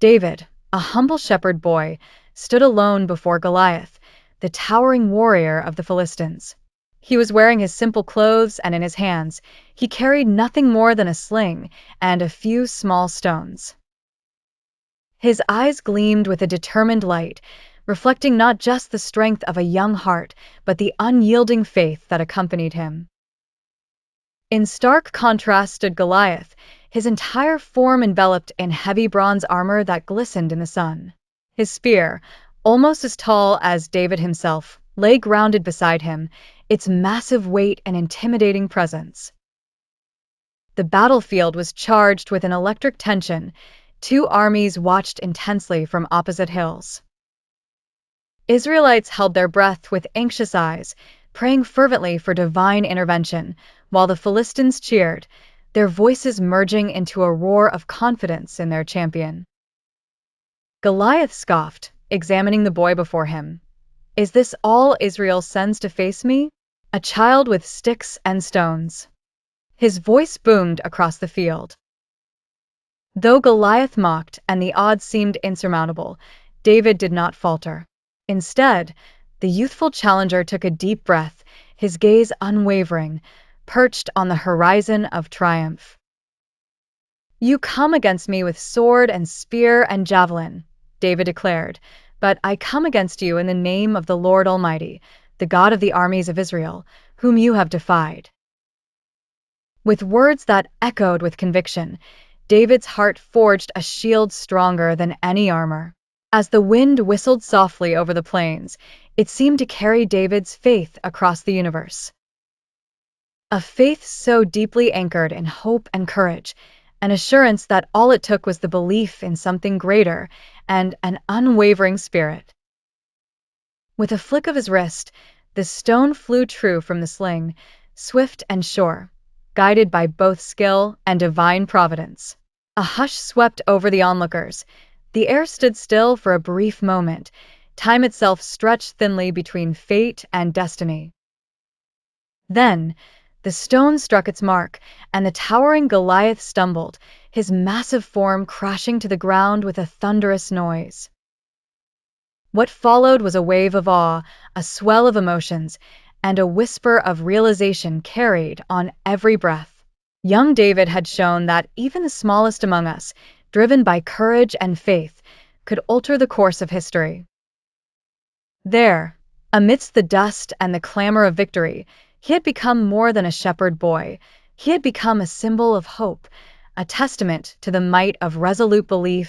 David, a humble shepherd boy, stood alone before Goliath, the towering warrior of the Philistines. He was wearing his simple clothes, and in his hands he carried nothing more than a sling and a few small stones. His eyes gleamed with a determined light, reflecting not just the strength of a young heart, but the unyielding faith that accompanied him. In stark contrast stood Goliath, his entire form enveloped in heavy bronze armor that glistened in the sun. His spear, almost as tall as David himself, lay grounded beside him, its massive weight and intimidating presence. The battlefield was charged with an electric tension. Two armies watched intensely from opposite hills. Israelites held their breath with anxious eyes, praying fervently for divine intervention, while the Philistines cheered, their voices merging into a roar of confidence in their champion. Goliath scoffed, examining the boy before him. "Is this all Israel sends to face me? A child with sticks and stones?" His voice boomed across the field. Though Goliath mocked and the odds seemed insurmountable, David did not falter. Instead, the youthful challenger took a deep breath, his gaze unwavering, perched on the horizon of triumph. "You come against me with sword and spear and javelin," David declared, "but I come against you in the name of the Lord Almighty, the God of the armies of Israel, whom you have defied." With words that echoed with conviction, David's heart forged a shield stronger than any armor. As the wind whistled softly over the plains, it seemed to carry David's faith across the universe. A faith so deeply anchored in hope and courage, an assurance that all it took was the belief in something greater and an unwavering spirit. With a flick of his wrist, the stone flew true from the sling, swift and sure, guided by both skill and divine providence. A hush swept over the onlookers. The air stood still for a brief moment, time itself stretched thinly between fate and destiny. Then, the stone struck its mark, and the towering Goliath stumbled, his massive form crashing to the ground with a thunderous noise. What followed was a wave of awe, a swell of emotions, and a whisper of realization carried on every breath. Young David had shown that even the smallest among us, driven by courage and faith, could alter the course of history. There, amidst the dust and the clamor of victory, he had become more than a shepherd boy. He had become a symbol of hope, a testament to the might of resolute belief